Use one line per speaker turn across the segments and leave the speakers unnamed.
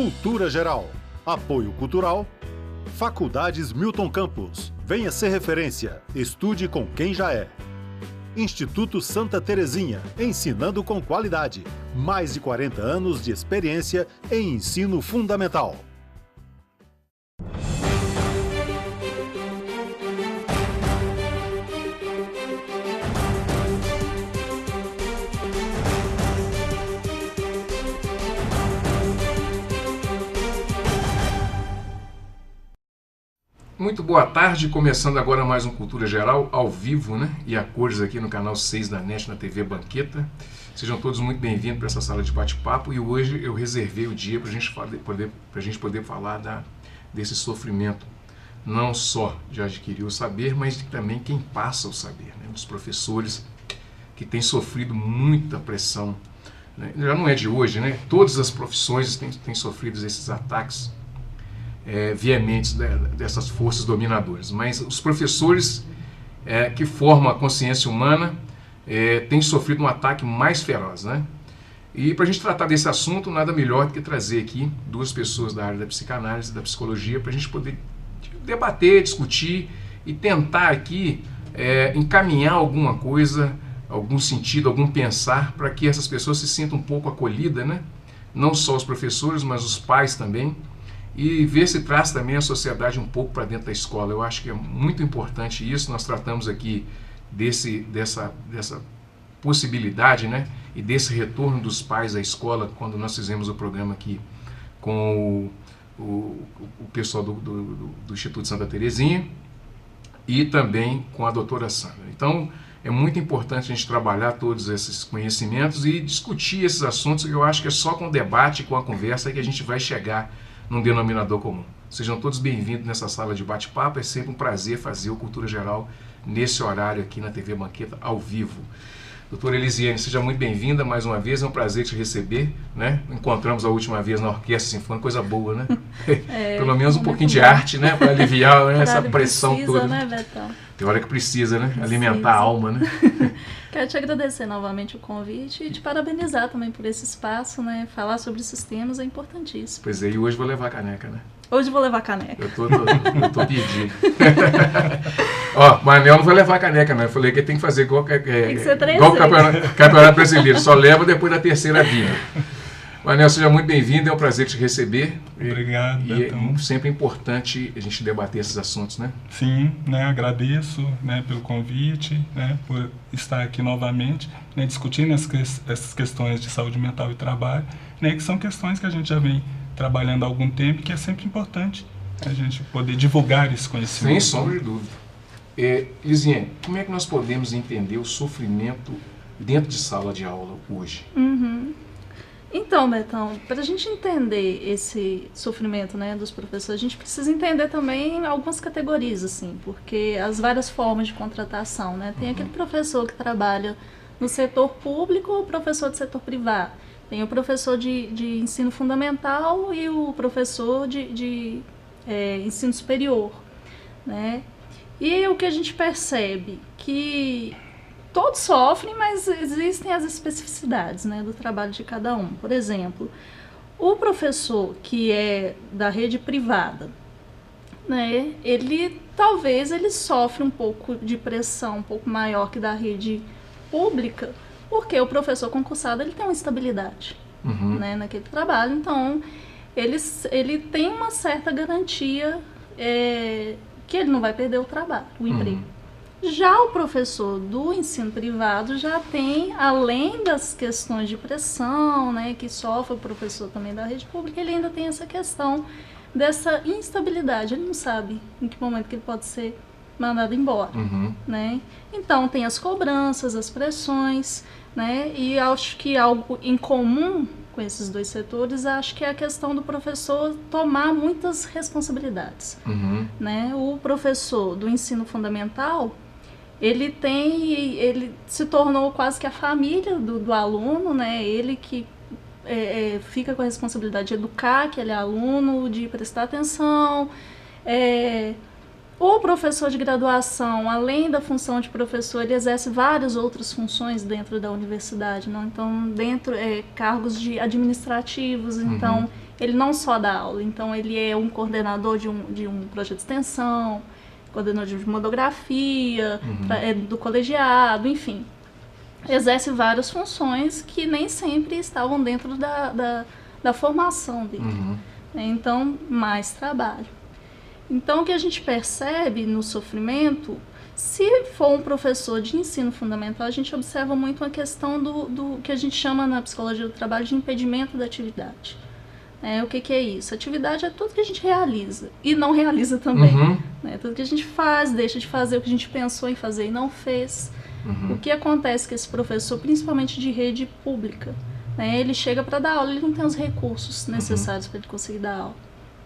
Cultura Geral. Apoio Cultural. Faculdades Milton Campos. Venha ser referência. Estude com quem já é. Instituto Santa Terezinha. Ensinando com qualidade. Mais de 40 anos de experiência em ensino fundamental.
Muito boa tarde, começando agora mais um Cultura Geral, ao vivo, né? E a cores aqui no canal 6 da NET, na TV Banqueta. Sejam todos muito bem-vindos para essa sala de bate-papo e hoje eu reservei o dia para a gente poder falar desse sofrimento, não só de adquirir o saber, mas de também quem passa o saber, né? Os professores que têm sofrido muita pressão, né? Já não é de hoje, né? Todas as profissões têm sofrido esses ataques veementes dessas forças dominadoras, mas os professores que formam a consciência humana têm sofrido um ataque mais feroz, né? E para a gente tratar desse assunto, nada melhor do que trazer aqui duas pessoas da área da psicanálise e da psicologia para a gente poder debater, discutir e tentar aqui encaminhar alguma coisa, algum sentido, algum pensar para que essas pessoas se sintam um pouco acolhidas, né? Não só os professores, mas os pais também. E ver se traz também a sociedade um pouco para dentro da escola. Eu acho que é muito importante isso. Nós tratamos aqui dessa possibilidade, né? E desse retorno dos pais à escola quando nós fizemos o programa aqui com o pessoal do Instituto Santa Terezinha e também com a doutora Sandra. Então, é muito importante a gente trabalhar todos esses conhecimentos e discutir esses assuntos, que eu acho que é só com o debate, com a conversa que a gente vai chegar num denominador comum. Sejam todos bem-vindos nessa sala de bate-papo. É sempre um prazer fazer o Cultura Geral nesse horário aqui na TV Banqueta, ao vivo. Doutora Elisiane, seja muito bem-vinda mais uma vez. É um prazer te receber, né? Encontramos a última vez na Orquestra Sinfônica, coisa boa, né? Pelo menos um pouquinho de arte, né? Para aliviar, né? Essa pressão
precisa,
toda.
Né, Betão?
Tem hora que precisa, né? Alimentar a alma, né?
Quero te agradecer novamente o convite e te parabenizar também por esse espaço, né? Falar sobre esses temas é importantíssimo.
Pois é, e hoje vou levar a caneca, né?
Hoje vou levar a caneca.
Eu tô pedindo. Ó, Manel não vai levar a caneca, não. Eu falei que tem que fazer igual,
Tem que ser três
igual o campeonato brasileiro. Só leva depois da terceira vinda. Manel, seja muito bem-vindo. É um prazer te receber.
Obrigado,
E
Betão.
é sempre importante a gente debater esses assuntos, né?
Sim, né, agradeço, né, pelo convite, né, por estar aqui novamente, né, discutindo essas questões de saúde mental e trabalho, né, que são questões que a gente já vem trabalhando há algum tempo e que é sempre importante a gente poder divulgar esse conhecimento.
Sem sombra de dúvida. Lisiane, como é que nós podemos entender o sofrimento dentro de sala de aula hoje?
Então, Betão, para a gente entender esse sofrimento, né, dos professores, a gente precisa entender também algumas categorias, assim, porque as várias formas de contratação, né? Tem aquele professor que trabalha no setor público ou o professor do setor privado. Tem o professor de ensino fundamental e o professor de ensino superior, né? E o que a gente percebe que todos sofrem, mas existem as especificidades, né, do trabalho de cada um. Por exemplo, o professor que é da rede privada, né, talvez ele sofre um pouco de pressão um pouco maior que da rede pública, porque o professor concursado ele tem uma estabilidade, né, naquele trabalho. Então, ele tem uma certa garantia que ele não vai perder o trabalho, o emprego. Já o professor do ensino privado já tem, além das questões de pressão, né, que sofre o professor também da rede pública, ele ainda tem essa questão dessa instabilidade. Ele não sabe em que momento que ele pode ser mandado embora, né? Então tem as cobranças, as pressões, né? E acho que algo em comum com esses dois setores, acho que é a questão do professor tomar muitas responsabilidades, né? O professor do ensino fundamental, ele se tornou quase que a família do aluno, né? Ele que fica com a responsabilidade de educar aquele aluno, de prestar atenção. O professor de graduação, além da função de professor, ele exerce várias outras funções dentro da universidade, não? Então, cargos administrativos, então ele não só dá aula, então ele é um coordenador de um projeto de extensão, coordenador de monografia, do colegiado, enfim. Exerce várias funções que nem sempre estavam dentro da formação dele. Então, mais trabalho. Então, o que a gente percebe no sofrimento, se for um professor de ensino fundamental, a gente observa muito uma questão do que a gente chama na psicologia do trabalho de impedimento da atividade. O que é isso? Atividade é tudo que a gente realiza e não realiza também. Tudo que a gente faz, deixa de fazer o que a gente pensou em fazer e não fez. O que acontece com esse professor, principalmente de rede pública, ele chega para dar aula, ele não tem os recursos necessários para ele conseguir dar aula.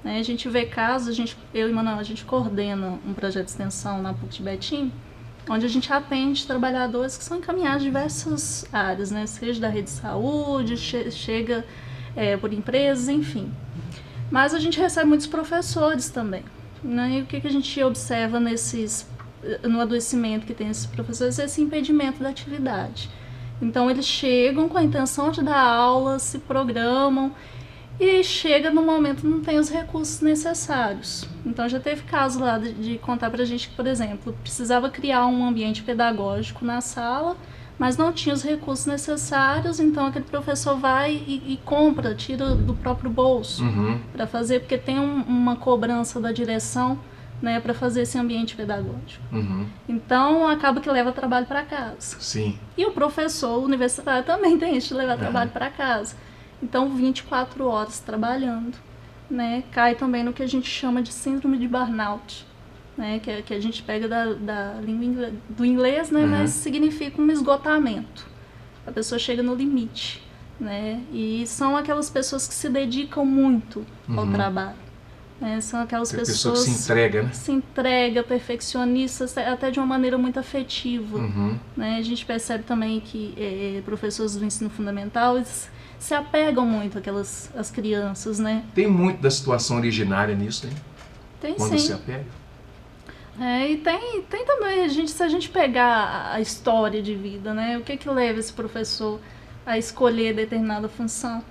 A gente vê casos, eu e o Manuel, a gente coordena um projeto de extensão na PUC de Betim, onde a gente atende trabalhadores que são encaminhados em diversas áreas, seja da rede de saúde, chega por empresas, enfim. Mas a gente recebe muitos professores também. E o que a gente observa no adoecimento que tem esses professores é esse impedimento da atividade. Então eles chegam com a intenção de dar aula, se programam, e chega no momento não tem os recursos necessários. Então já teve caso lá de contar pra gente que, por exemplo, precisava criar um ambiente pedagógico na sala, mas não tinha os recursos necessários, então aquele professor vai e compra, tira do próprio bolso para fazer, porque tem uma cobrança da direção, para fazer esse ambiente pedagógico. Então acaba que leva trabalho para casa.
Sim.
E o professor universitário também tem isso de levar trabalho para casa. Então, 24 horas trabalhando, cai também no que a gente chama de síndrome de burnout, que a gente pega da língua do inglês, mas significa um esgotamento. A pessoa chega no limite, e são aquelas pessoas que se dedicam muito ao trabalho. São aquelas pessoas
que se entrega,
se entrega, perfeccionistas, até de uma maneira muito afetiva. A gente percebe também que professores do ensino fundamental se apegam muito às crianças,
Tem muito da situação originária nisso,
Tem
quando
sim.
se apega.
E tem também, se a gente pegar a história de vida, o que leva esse professor a escolher determinada função.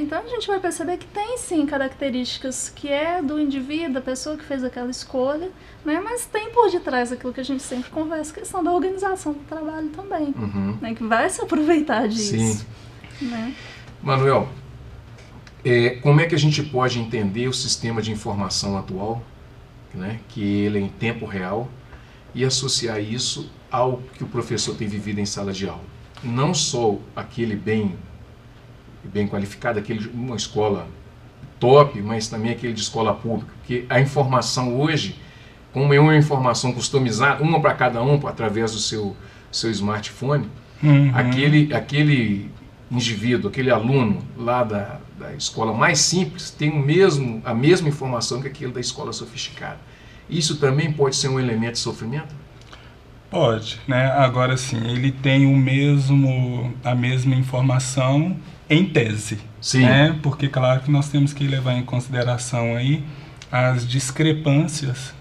Então a gente vai perceber que tem sim características que é do indivíduo, da pessoa que fez aquela escolha, mas tem por detrás aquilo que a gente sempre conversa, a questão da organização do trabalho também, que vai se aproveitar disso.
Sim. Manuel, como é que a gente pode entender o sistema de informação atual, que ele é em tempo real, e associar isso ao que o professor tem vivido em sala de aula? Não só aquele bem qualificado, aquele de uma escola top, mas também aquele de escola pública, porque a informação hoje, como é uma informação customizada, uma para cada um, através do seu smartphone, aquele indivíduo, aquele aluno lá da escola mais simples tem a mesma informação que aquele da escola sofisticada. Isso também pode ser um elemento de sofrimento?
Pode, Agora sim, ele tem a mesma informação em tese.
Sim.
Porque claro que nós temos que levar em consideração aí as discrepâncias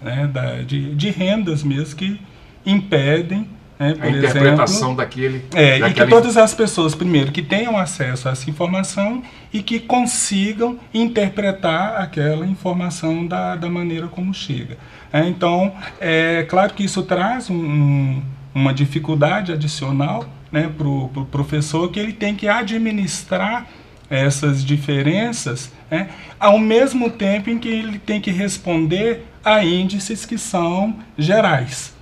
de rendas mesmo que impedem por
a interpretação
exemplo,
daquele...
E que todas as pessoas, primeiro, que tenham acesso a essa informação e que consigam interpretar aquela informação da maneira como chega. Então, é claro que isso traz uma dificuldade adicional para o professor, que ele tem que administrar essas diferenças ao mesmo tempo em que ele tem que responder a índices que são gerais.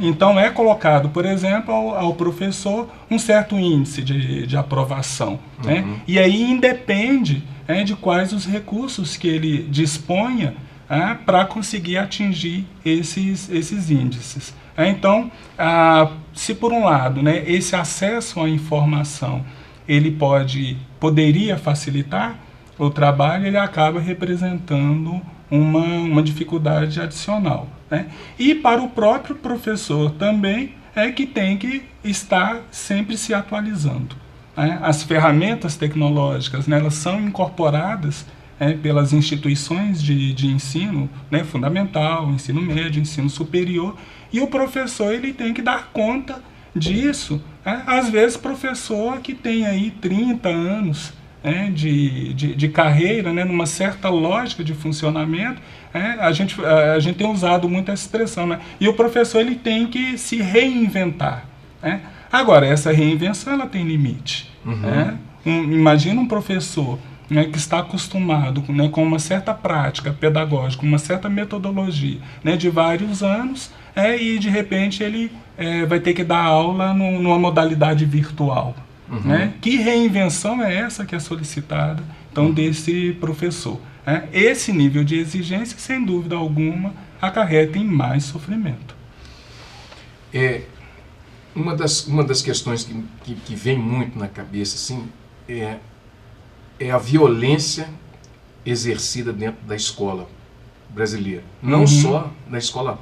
Então é colocado, por exemplo, ao professor um certo índice de aprovação. E aí independe de quais os recursos que ele disponha para conseguir atingir esses índices. Então, se por um lado esse acesso à informação ele poderia facilitar o trabalho, ele acaba representando uma dificuldade adicional. E para o próprio professor também que tem que estar sempre se atualizando. As ferramentas tecnológicas elas são incorporadas pelas instituições de ensino fundamental, ensino médio, ensino superior, e o professor ele tem que dar conta disso. Às vezes professor que tem aí 30 anos né, de carreira, né, numa certa lógica de funcionamento, a gente tem usado muito essa expressão, né? E o professor ele tem que se reinventar, né? Agora, essa reinvenção ela tem limite. Né? Imagina um professor, né, que está acostumado, né, com uma certa prática pedagógica, uma certa metodologia, né, de vários anos, e de repente ele vai ter que dar aula numa modalidade virtual. Né? Que reinvenção é essa que é solicitada, então, desse professor? Esse nível de exigência, sem dúvida alguma, acarreta em mais sofrimento.
Uma das questões que vem muito na cabeça assim, é a violência exercida dentro da escola brasileira. Não só na escola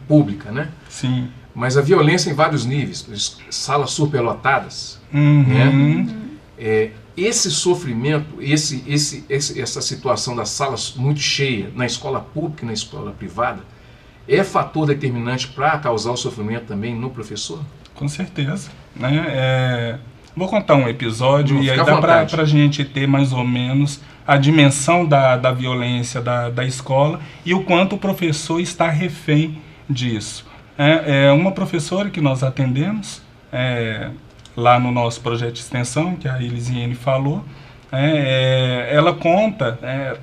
pública, né?
Sim.
Mas a violência em vários níveis, salas superlotadas, né? Esse sofrimento, essa situação das salas muito cheias na escola pública e na escola privada, é fator determinante para causar o sofrimento também no professor?
Com certeza. Né? Vou contar um episódio e aí dá para a gente ter mais ou menos a dimensão da violência da escola e o quanto o professor está refém disso. Uma professora que nós atendemos lá no nosso projeto de extensão, que a Elisiane falou, ela conta,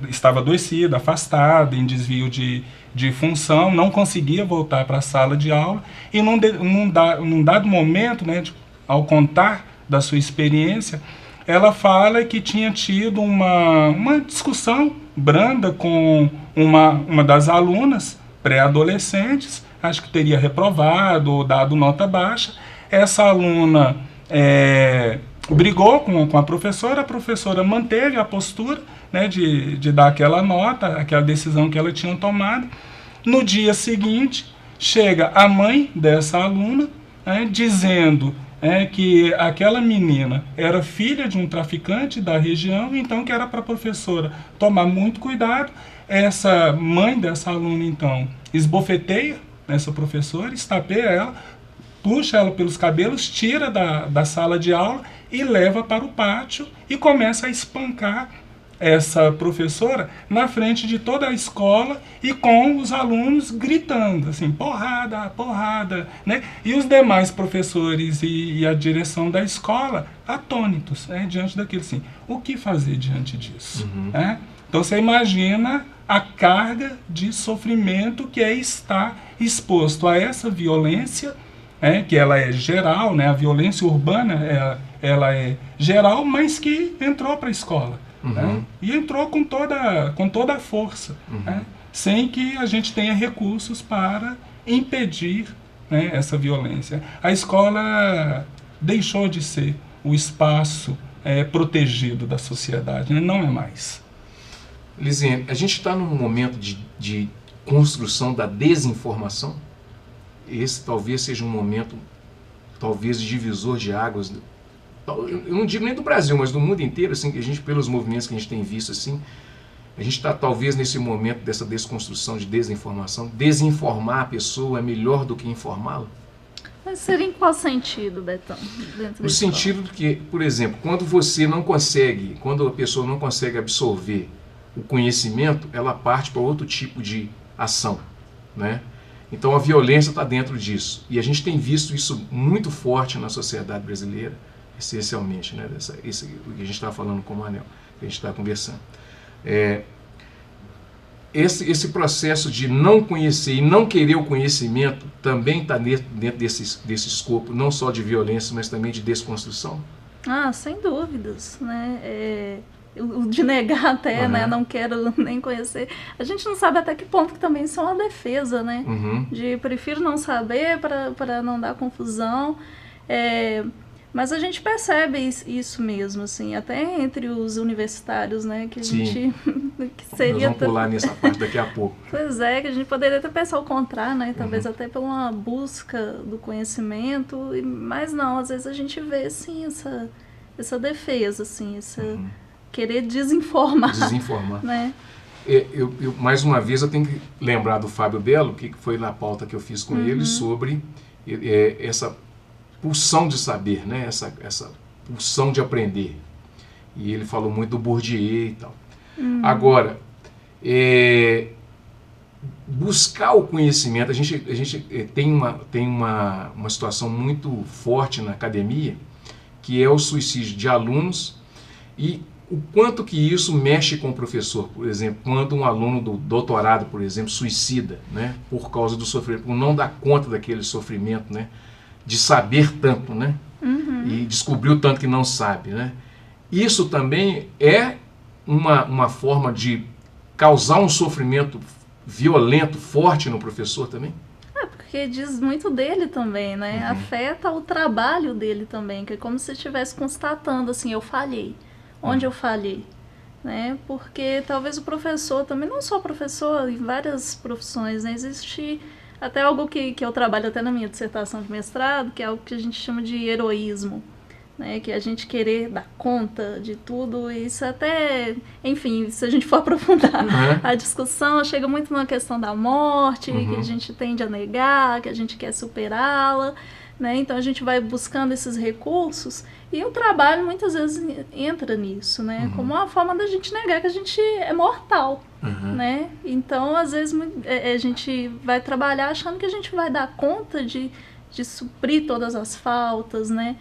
estava adoecida, afastada, em desvio de função, não conseguia voltar para a sala de aula e num dado momento, né, ao contar da sua experiência, ela fala que tinha tido uma discussão branda com uma das alunas pré-adolescentes, acho que teria reprovado ou dado nota baixa. Essa aluna brigou com a professora manteve a postura, né, de dar aquela nota, aquela decisão que ela tinha tomado. No dia seguinte, chega a mãe dessa aluna, dizendo que aquela menina era filha de um traficante da região, então que era para a professora tomar muito cuidado. Essa mãe dessa aluna, então, esbofeteia essa professora, estapeia ela, puxa ela pelos cabelos, tira da sala de aula e leva para o pátio e começa a espancar essa professora na frente de toda a escola e com os alunos gritando, assim, porrada, porrada, né? E os demais professores e a direção da escola atônitos, diante daquilo, assim, o que fazer diante disso? Então você imagina a carga de sofrimento que estar exposto a essa violência, que ela é geral, né? A violência urbana ela é geral, mas que entrou para a escola. E entrou com toda a força, sem que a gente tenha recursos para impedir, né, essa violência. A escola deixou de ser o espaço protegido da sociedade, né? Não é mais.
Elisiane, a gente está num momento de construção da desinformação. Esse talvez seja um momento, talvez, divisor de águas. Eu não digo nem do Brasil, mas do mundo inteiro, assim, que a gente, pelos movimentos que a gente tem visto, assim, a gente está talvez nesse momento dessa desconstrução de desinformação. Desinformar a pessoa é melhor do que informá-la?
Mas seria em qual sentido, Betão?
No sentido de que, por exemplo, quando a pessoa não consegue absorver o conhecimento, ela parte para outro tipo de ação, né? Então a violência está dentro disso. E a gente tem visto isso muito forte na sociedade brasileira, essencialmente, né? Isso que a gente está falando com o Manel, que a gente está conversando. Esse processo de não conhecer e não querer o conhecimento também está dentro desse escopo, não só de violência, mas também de desconstrução?
Sem dúvidas, né? O de negar até, né? Não quero nem conhecer. A gente não sabe até que ponto que também isso é uma defesa, né? De prefiro não saber para não dar confusão. Mas a gente percebe isso mesmo, assim, até entre os universitários, né? Que a gente... que seria
Nós vamos pular nessa parte daqui a pouco.
Pois é, que a gente poderia até pensar o contrário, né? Talvez até por uma busca do conhecimento, mas não, às vezes a gente vê, assim, essa defesa, assim, querer desinformar. Né?
Eu, mais uma vez, eu tenho que lembrar do Fábio Belo, que foi na pauta que eu fiz com ele, sobre essa pulsão de saber, né? Essa pulsão de aprender. E ele falou muito do Bourdieu e tal. Agora, buscar o conhecimento, a gente tem uma situação muito forte na academia, que é o suicídio de alunos e o quanto que isso mexe com o professor. Por exemplo, quando um aluno do doutorado, por exemplo, suicida, né, por causa do sofrimento, por não dar conta daquele sofrimento, né, de saber tanto, né, e descobriu tanto que não sabe, né. Isso também é uma forma de causar um sofrimento violento, forte no professor também?
Porque diz muito dele também, né? Afeta o trabalho dele também, que é como se estivesse constatando assim, eu falhei. Onde eu falhei? Né? Porque talvez o professor também, não só professor, em várias profissões, né? Existe até algo que eu trabalho até na minha dissertação de mestrado, que é algo que a gente chama de heroísmo. Né, que a gente querer dar conta de tudo, isso até, enfim, se a gente for aprofundar a discussão, chega muito numa questão da morte, que a gente tende a negar, que a gente quer superá-la, né, então a gente vai buscando esses recursos e o trabalho muitas vezes entra nisso, né, como uma forma da gente negar que a gente é mortal, né, então às vezes a gente vai trabalhar achando que a gente vai dar conta de suprir todas as faltas, né.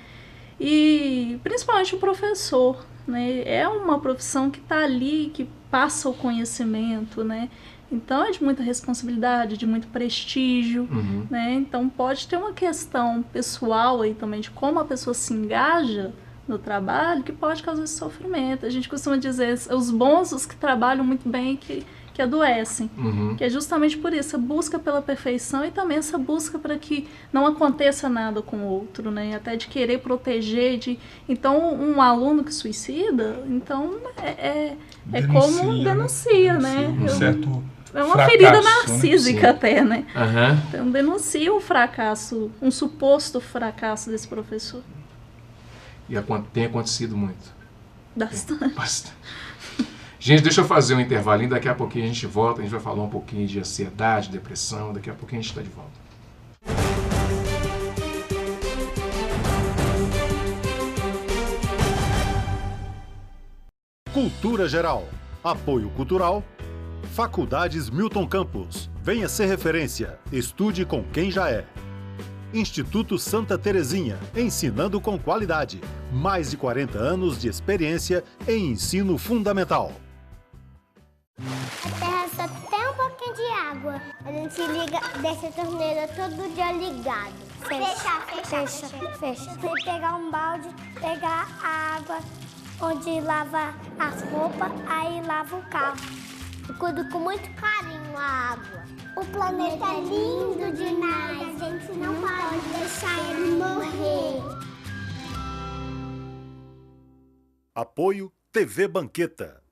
E principalmente o professor, né? É uma profissão que está ali, que passa o conhecimento, né? Então é de muita responsabilidade, de muito prestígio, né? Então pode ter uma questão pessoal aí também de como a pessoa se engaja no trabalho que pode causar esse sofrimento. A gente costuma dizer, os bons, os que trabalham muito bem, que adoecem, que é justamente por isso, a busca pela perfeição e também essa busca para que não aconteça nada com o outro, né? Até de querer proteger, então um aluno que suicida, então como denuncia, né?
Um certo
é uma
fracasso,
ferida narcísica,
né?
até, né? Então denuncia o fracasso, um suposto fracasso desse professor.
E tem acontecido muito.
Bastante.
Gente, deixa eu fazer um intervalinho, daqui a pouquinho a gente volta, a gente vai falar um pouquinho de ansiedade, depressão, daqui a pouquinho a gente está de volta.
Cultura Geral. Apoio Cultural. Faculdades Milton Campos. Venha ser referência. Estude com quem já é. Instituto Santa Terezinha. Ensinando com qualidade. Mais de 40 anos de experiência em ensino fundamental.
A terra só tem um pouquinho de água. A gente deixa a torneira todo dia ligado. Fecha. Você pegar um balde, pegar a água onde lava as roupas, aí lava o carro. Eu cuido com muito carinho a água. O planeta é lindo demais. A gente não pode deixar ele morrer.
Apoio TV Banqueta.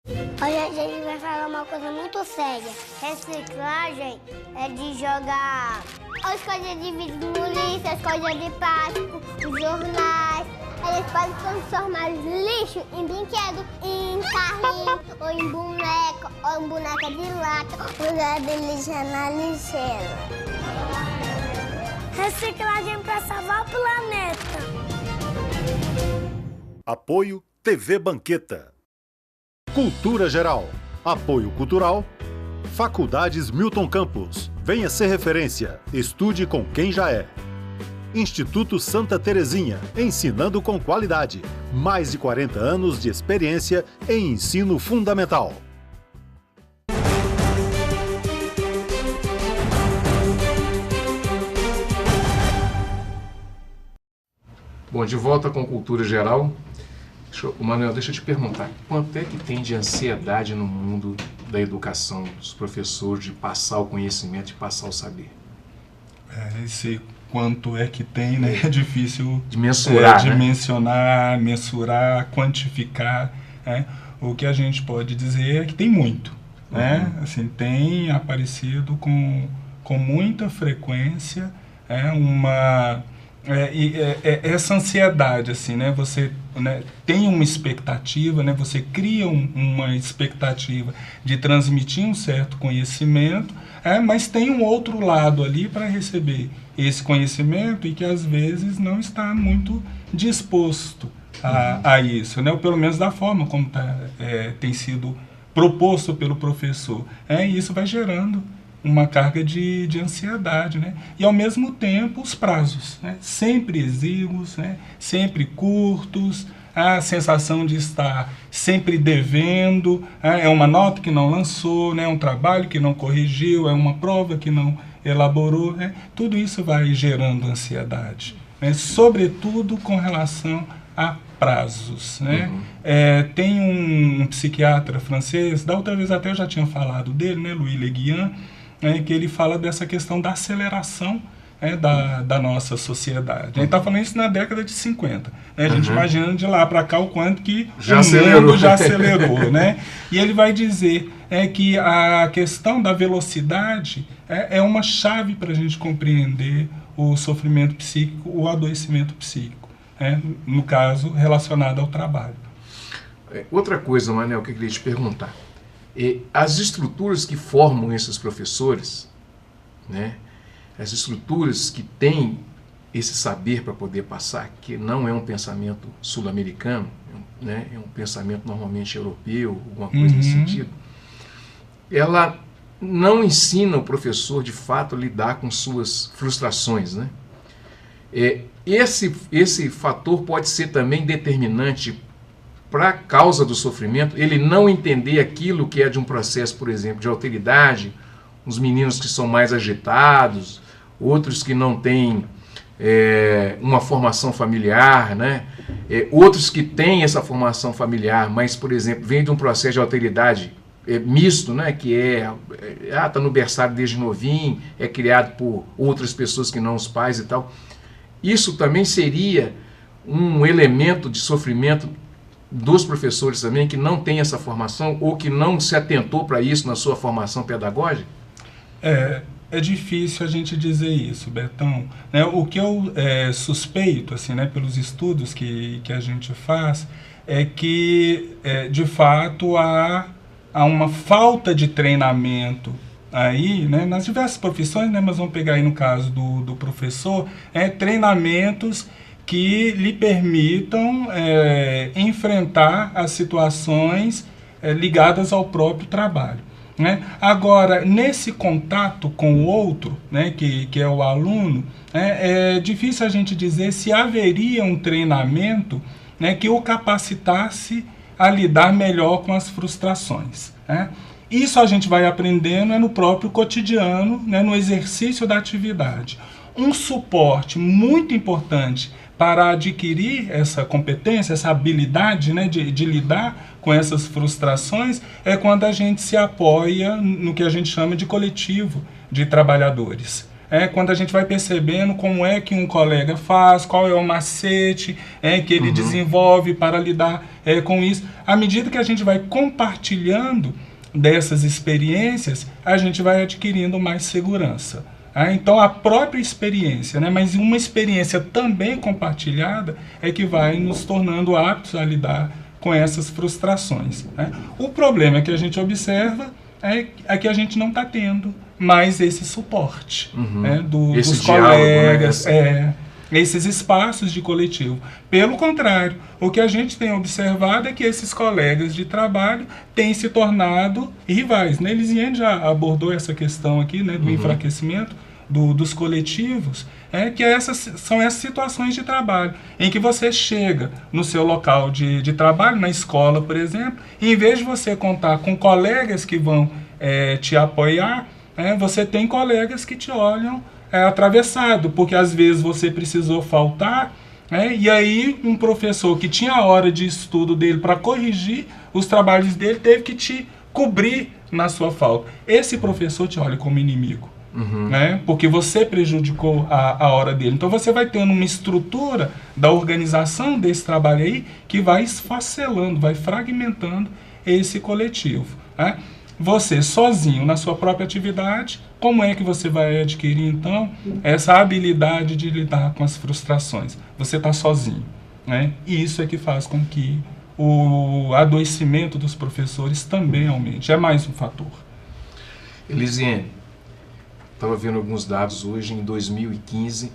Hoje a gente vai falar uma coisa muito séria. Reciclagem é de jogar as coisas de vidro no lixo, as coisas de plástico, os jornais. Eles podem transformar lixo em brinquedo, em carrinho, ou em boneca, ou em boneca de lata, usar de lixo na lixeira. Reciclagem para salvar o planeta.
Apoio TV Banqueta. Cultura Geral. Apoio Cultural. Faculdades Milton Campos. Venha ser referência. Estude com quem já é. Instituto Santa Terezinha. Ensinando com qualidade. Mais de 40 anos de experiência em ensino fundamental.
Bom, de volta com Cultura Geral. Manuel, deixa eu te perguntar, quanto é que tem de ansiedade no mundo da educação, dos professores, de passar o conhecimento, de passar o saber?
Esse quanto é que tem, né? É difícil
de mensurar,
dimensionar, mensurar, quantificar. Né? O que a gente pode dizer é que tem muito. Né? Assim, tem aparecido com muita frequência essa ansiedade, assim, né? Você tem uma expectativa, né? Você cria uma expectativa de transmitir um certo conhecimento, mas tem um outro lado ali para receber esse conhecimento e que às vezes não está muito disposto a isso, né? Ou pelo menos da forma como tem sido proposto pelo professor. E isso vai gerando uma carga de ansiedade, né? E ao mesmo tempo os prazos, né? Sempre exíguos, né? Sempre curtos, a sensação de estar sempre devendo, é uma nota que não lançou, né? Um trabalho que não corrigiu, é uma prova que não elaborou, né? Tudo isso vai gerando ansiedade, né? Sobretudo com relação a prazos, né? Tem um psiquiatra francês, da outra vez até eu já tinha falado dele, né? Louis Le Guin, que ele fala dessa questão da aceleração da nossa sociedade. Ele está falando isso na década de 50. Né? A gente imagina de lá para cá o quanto que o mundo já acelerou. Né? E ele vai dizer que a questão da velocidade é uma chave para a gente compreender o sofrimento psíquico, o adoecimento psíquico, no caso relacionado ao trabalho.
Outra coisa, Manel, que eu queria te perguntar. As estruturas que formam esses professores, né? As estruturas que têm esse saber para poder passar, que não é um pensamento sul-americano, né? É um pensamento normalmente europeu, alguma coisa nesse sentido, ela não ensina o professor, de fato, a lidar com suas frustrações, né? Esse fator pode ser também determinante para a causa do sofrimento, ele não entender aquilo que é de um processo, por exemplo, de alteridade, uns meninos que são mais agitados, outros que não têm uma formação familiar, né? Outros que têm essa formação familiar, mas, por exemplo, vem de um processo de alteridade misto, né? Que está no berçário desde novinho, é criado por outras pessoas que não os pais e tal. Isso também seria um elemento de sofrimento dos professores também, que não tem essa formação ou que não se atentou para isso na sua formação pedagógica?
É difícil a gente dizer isso, Betão. Né? O que eu suspeito, assim, né, pelos estudos que a gente faz, é que, de fato, há uma falta de treinamento aí, né, nas diversas profissões, né, mas vamos pegar aí no caso do professor, treinamentos que lhe permitam enfrentar as situações ligadas ao próprio trabalho. Né? Agora, nesse contato com o outro, né, que é o aluno, é difícil a gente dizer se haveria um treinamento, né, que o capacitasse a lidar melhor com as frustrações. Né? Isso a gente vai aprendendo no próprio cotidiano, né, no exercício da atividade. Um suporte muito importante para adquirir essa competência, essa habilidade, né, de lidar com essas frustrações, é quando a gente se apoia no que a gente chama de coletivo de trabalhadores. Quando a gente vai percebendo como é que um colega faz, qual é o macete que ele desenvolve para lidar com isso. À medida que a gente vai compartilhando dessas experiências, a gente vai adquirindo mais segurança. Então, a própria experiência, né, mas uma experiência também compartilhada, é que vai nos tornando aptos a lidar com essas frustrações. Né? O problema que a gente observa é que a gente não está tendo mais esse suporte dos colegas, esses espaços de coletivo. Pelo contrário, o que a gente tem observado é que esses colegas de trabalho têm se tornado rivais. Né? Elisiane já abordou essa questão aqui, né, do enfraquecimento dos coletivos, que são essas situações de trabalho, em que você chega no seu local de trabalho, na escola, por exemplo, e em vez de você contar com colegas que vão te apoiar, você tem colegas que te olham atravessado, porque às vezes você precisou faltar, e aí um professor que tinha a hora de estudo dele para corrigir os trabalhos dele teve que te cobrir na sua falta. Esse professor te olha como inimigo. Né? Porque você prejudicou a hora dele. Então você vai tendo uma estrutura da organização desse trabalho aí que vai esfacelando, vai fragmentando esse coletivo. Né? Você sozinho na sua própria atividade, como é que você vai adquirir então essa habilidade de lidar com as frustrações? Você está sozinho. Né? E isso é que faz com que o adoecimento dos professores também aumente. É mais um fator.
Elisiane, estava vendo alguns dados hoje. Em 2015,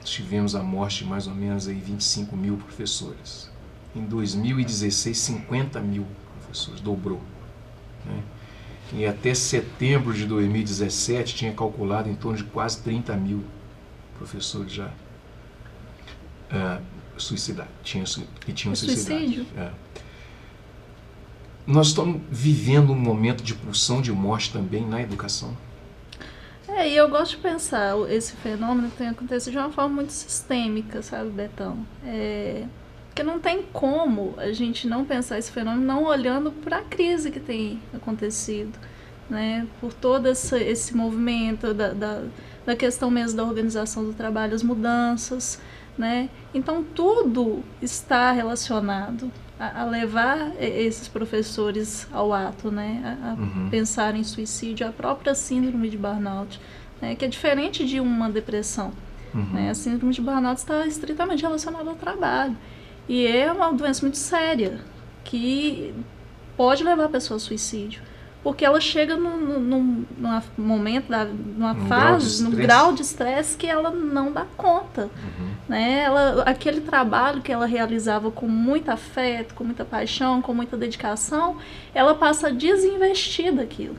tivemos a morte de mais ou menos aí 25 mil professores. em 2016, 50 mil professores, dobrou. Né? E até setembro de 2017 tinha calculado em torno de quase 30 mil professores já suicidados, que tinham suicidado.
Suicídio?
Nós estamos vivendo um momento de pulsão de morte também na educação.
E eu gosto de pensar esse fenômeno que tem acontecido de uma forma muito sistêmica, sabe, Betão? Porque não tem como a gente não pensar esse fenômeno não olhando para a crise que tem acontecido, né? Por todo esse movimento da questão mesmo da organização do trabalho, as mudanças, né? Então tudo está relacionado a levar esses professores ao ato, né? A pensar em suicídio, a própria síndrome de burnout, né? Que é diferente de uma depressão. Né? A síndrome de burnout está estritamente relacionada ao trabalho. E é uma doença muito séria, que pode levar a pessoa ao suicídio. Porque ela chega num momento, numa fase, num grau de estresse que ela não dá conta. Né? Aquele trabalho que ela realizava com muito afeto, com muita paixão, com muita dedicação, ela passa a desinvestir daquilo.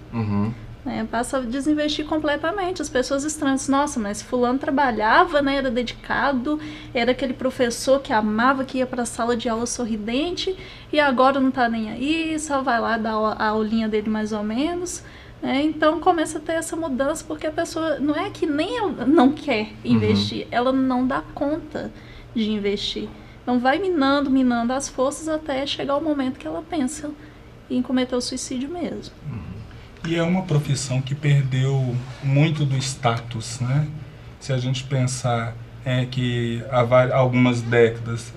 Né? Passa a desinvestir completamente. As pessoas estranham, nossa, mas fulano trabalhava, né? Era dedicado, era aquele professor que amava, que ia para a sala de aula sorridente, e agora não está nem aí, só vai lá dar a aulinha dele mais ou menos. Né? Então começa a ter essa mudança, porque a pessoa não é que nem ela não quer investir, ela não dá conta de investir. Então vai minando as forças até chegar o momento que ela pensa em cometer o suicídio mesmo.
E é uma profissão que perdeu muito do status, né? Se a gente pensar que há algumas décadas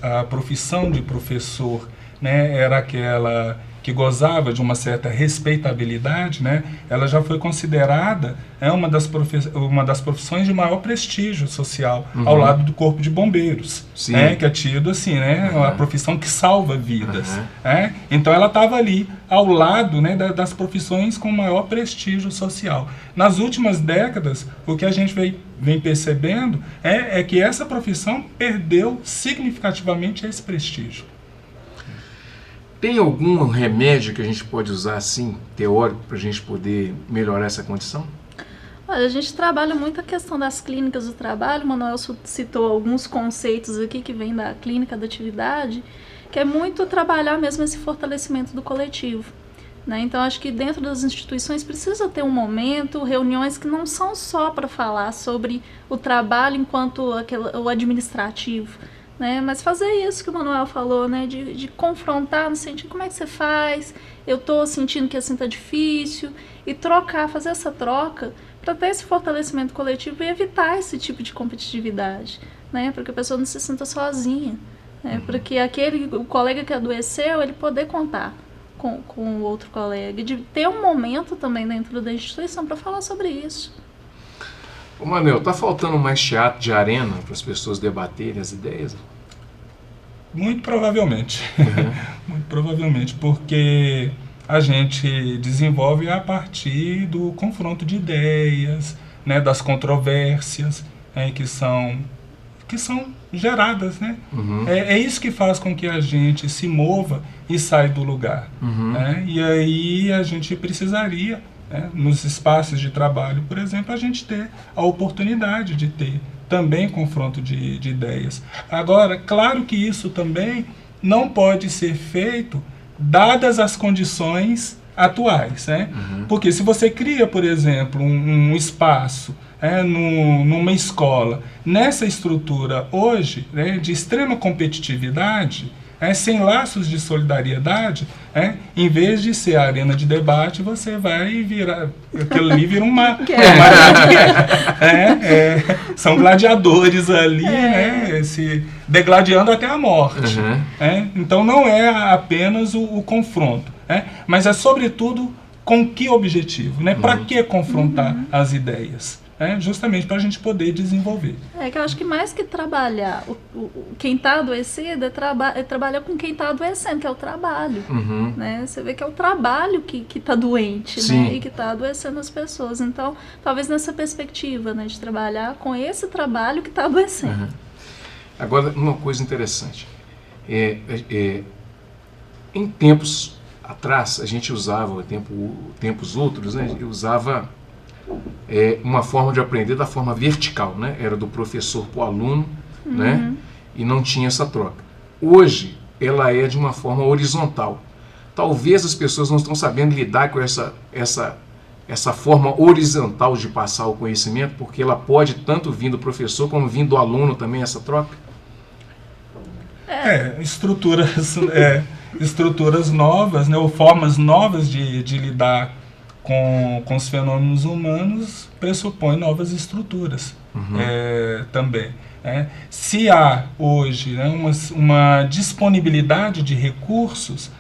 a profissão de professor, né, era aquela que gozava de uma certa respeitabilidade, né? Ela já foi considerada uma das profissões de maior prestígio social, ao lado do corpo de bombeiros, né? Que é tido assim, né? Uma profissão que salva vidas. Né? Então ela estava ali ao lado, né, das profissões com maior prestígio social. Nas últimas décadas, o que a gente vem percebendo é que essa profissão perdeu significativamente esse prestígio.
Tem algum remédio que a gente pode usar assim, teórico, para a gente poder melhorar essa condição?
Olha, a gente trabalha muito a questão das clínicas do trabalho. O Manuel citou alguns conceitos aqui que vêm da clínica da atividade, que é muito trabalhar mesmo esse fortalecimento do coletivo. Né? Então, acho que dentro das instituições precisa ter um momento, reuniões que não são só para falar sobre o trabalho enquanto o administrativo, né? Mas fazer isso que o Manuel falou, né? De confrontar no sentido, como é que você faz? Eu estou sentindo que assim está difícil, e fazer essa troca para ter esse fortalecimento coletivo e evitar esse tipo de competitividade, né? Para que a pessoa não se sinta sozinha, né? Para que o colega que adoeceu, ele poder contar com o outro colega, de ter um momento também dentro da instituição para falar sobre isso.
Ô Manuel, tá faltando mais teatro de arena para as pessoas debaterem as ideias?
Muito provavelmente. Muito provavelmente, porque a gente desenvolve a partir do confronto de ideias, né, das controvérsias, que são geradas, né? É isso que faz com que a gente se mova e saia do lugar. Né? E aí a gente precisaria, nos espaços de trabalho, por exemplo, a gente ter a oportunidade de ter também confronto de ideias. Agora, claro que isso também não pode ser feito dadas as condições atuais, né? Porque se você cria, por exemplo, um espaço numa escola, nessa estrutura hoje, né, de extrema competitividade, sem laços de solidariedade, em vez de ser a arena de debate, você vai virar, aquilo ali vira uma grande guerra. São gladiadores ali, se degladiando até a morte. Então não é apenas o confronto, mas é sobretudo com que objetivo, né? Para que confrontar as ideias? Justamente para a gente poder desenvolver.
Que eu acho que mais que trabalhar quem está adoecido é trabalhar com quem está adoecendo, que é o trabalho. Né? Você vê que é o trabalho que está doente, né? E que está adoecendo as pessoas. Então, talvez nessa perspectiva, né, de trabalhar com esse trabalho que está adoecendo.
Agora, uma coisa interessante. Em tempos atrás, a gente usava, tempos outros, né, usava uma forma de aprender da forma vertical, né? Era do professor para o aluno, né? E não tinha essa troca. Hoje, ela é de uma forma horizontal. Talvez as pessoas não estão sabendo lidar com essa forma horizontal de passar o conhecimento, porque ela pode tanto vir do professor como vir do aluno também, essa troca.
Estruturas novas, né, ou formas novas de lidar com os fenômenos humanos pressupõem novas estruturas também. Se há hoje, né, uma disponibilidade de recursos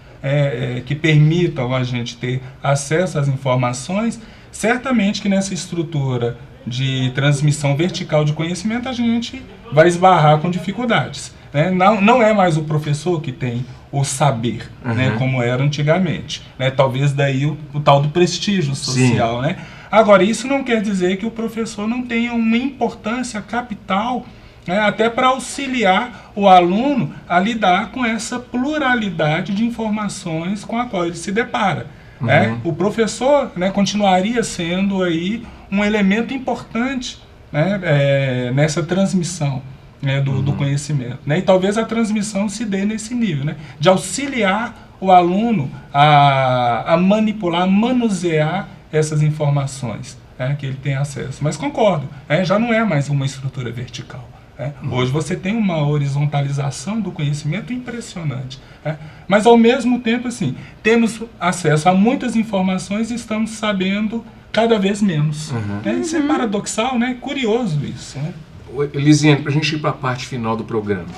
que permitam a gente ter acesso às informações, certamente que nessa estrutura de transmissão vertical de conhecimento a gente vai esbarrar com dificuldades. Né? Não é mais o professor que tem o saber, né, como era antigamente. Né? Talvez daí o tal do prestígio social. Né? Agora, isso não quer dizer que o professor não tenha uma importância capital, né, até para auxiliar o aluno a lidar com essa pluralidade de informações com a qual ele se depara. Né? O professor, né, continuaria sendo aí um elemento importante, né, nessa transmissão, né, do conhecimento. Né? E talvez a transmissão se dê nesse nível, né, de auxiliar o aluno a manipular, a manusear essas informações, né, que ele tem acesso. Mas concordo, já não é mais uma estrutura vertical. Hoje você tem uma horizontalização do conhecimento impressionante. Mas ao mesmo tempo, assim, temos acesso a muitas informações e estamos sabendo cada vez menos. Isso é paradoxal, né? Curioso isso. Né?
Elisiane, para a gente ir para a parte final do programa,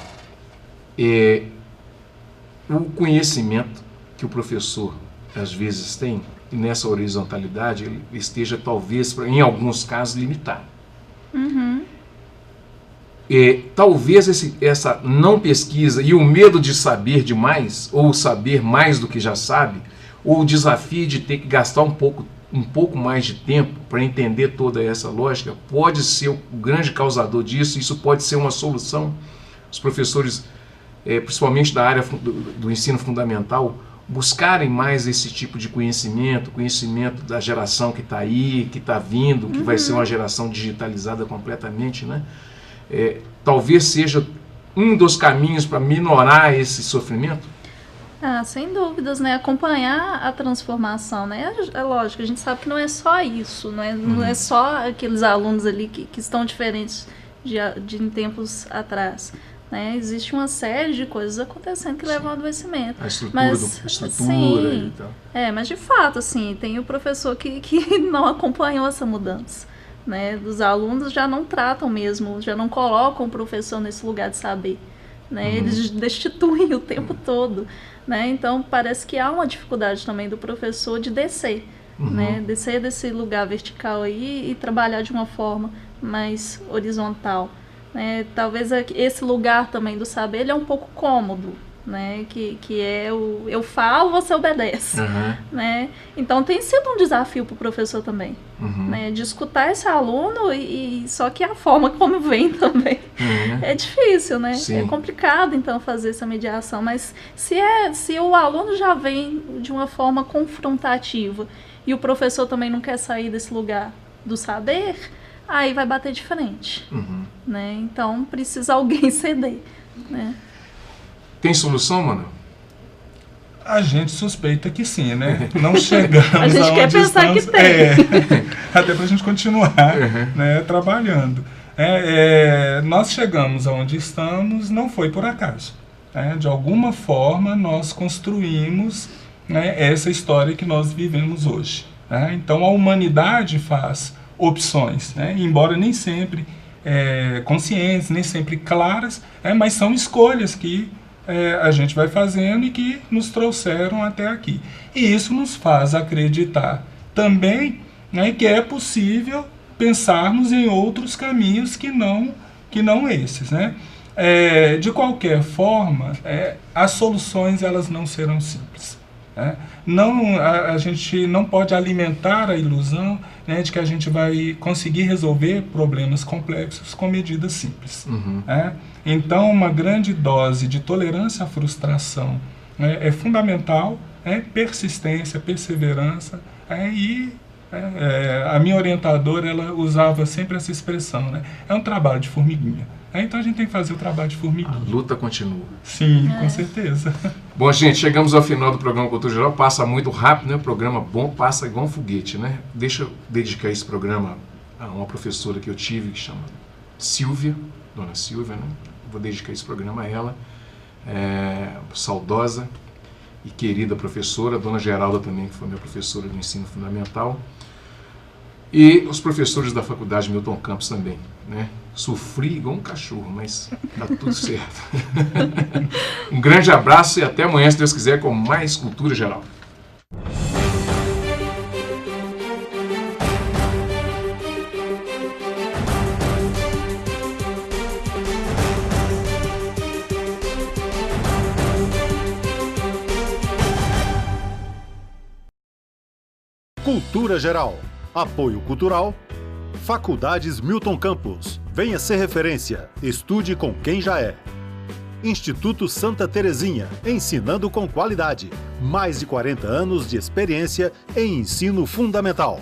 o conhecimento que o professor às vezes tem, e nessa horizontalidade, ele esteja talvez, em alguns casos, limitado. Talvez essa não pesquisa e o medo de saber demais, ou saber mais do que já sabe, ou o desafio de ter que gastar um pouco mais de tempo para entender toda essa lógica, pode ser o grande causador disso. Isso pode ser uma solução. Os professores, principalmente da área do ensino fundamental, buscarem mais esse tipo de conhecimento da geração que está aí, que está vindo, que vai ser uma geração digitalizada completamente, né? Talvez seja um dos caminhos para minorar esse sofrimento.
Sem dúvidas, né? Acompanhar a transformação, né? É lógico, a gente sabe que não é só isso, não é só aqueles alunos ali que estão diferentes de em tempos atrás. Né? Existe uma série de coisas acontecendo que levam ao adoecimento.
A estrutura e tal.
Mas de fato, assim, tem o professor que não acompanhou essa mudança. Né? Os alunos já não tratam mesmo, já não colocam o professor nesse lugar de saber. Né? Eles destituem o tempo todo. Né? Então, parece que há uma dificuldade também do professor de descer. Né? Descer desse lugar vertical aí e trabalhar de uma forma mais horizontal. Né? Talvez esse lugar também do saber ele é um pouco cômodo. Né? Que é eu falo, você obedece. Né? Então tem sido um desafio para o professor também, né? De escutar esse aluno só que a forma como vem também é difícil, né?
Sim.
É complicado então fazer essa mediação, mas se o aluno já vem de uma forma confrontativa e o professor também não quer sair desse lugar do saber, aí vai bater de frente, né? Então precisa alguém ceder, né?
Tem solução, mano?
A gente suspeita que sim, né? Não chegamos
a gente quer pensar que tem.
Até para a gente continuar né, trabalhando. Nós chegamos aonde estamos, não foi por acaso. De alguma forma, nós construímos, né, essa história que nós vivemos hoje. Então, a humanidade faz opções, né, embora nem sempre conscientes, nem sempre claras, mas são escolhas que a gente vai fazendo e que nos trouxeram até aqui. E isso nos faz acreditar também, né, que é possível pensarmos em outros caminhos que não esses. Né? De qualquer forma, as soluções elas não serão simples. Não, a gente não pode alimentar a ilusão, né, de que a gente vai conseguir resolver problemas complexos com medidas simples. Então, uma grande dose de tolerância à frustração é fundamental, persistência, perseverança, e a minha orientadora, ela usava sempre essa expressão, né? É um trabalho de formiguinha. Então a gente tem que fazer o trabalho de formiguinha.
A luta continua.
Sim, com certeza.
Bom, gente, chegamos ao final do programa Cultura Geral. Passa muito rápido, né? O programa bom passa igual um foguete, né? Deixa eu dedicar esse programa a uma professora que eu tive, que chama Silvia, Dona Silvia, né? Vou dedicar esse programa a ela. Saudosa e querida professora, Dona Geralda também, que foi minha professora do ensino fundamental. E os professores da Faculdade Milton Campos também, né? Sofri igual um cachorro, mas tá tudo certo. Um grande abraço e até amanhã, se Deus quiser, com mais Cultura Geral.
Cultura Geral. Apoio Cultural. Faculdades Milton Campos. Venha ser referência. Estude com quem já é. Instituto Santa Terezinha. Ensinando com qualidade. Mais de 40 anos de experiência em ensino fundamental.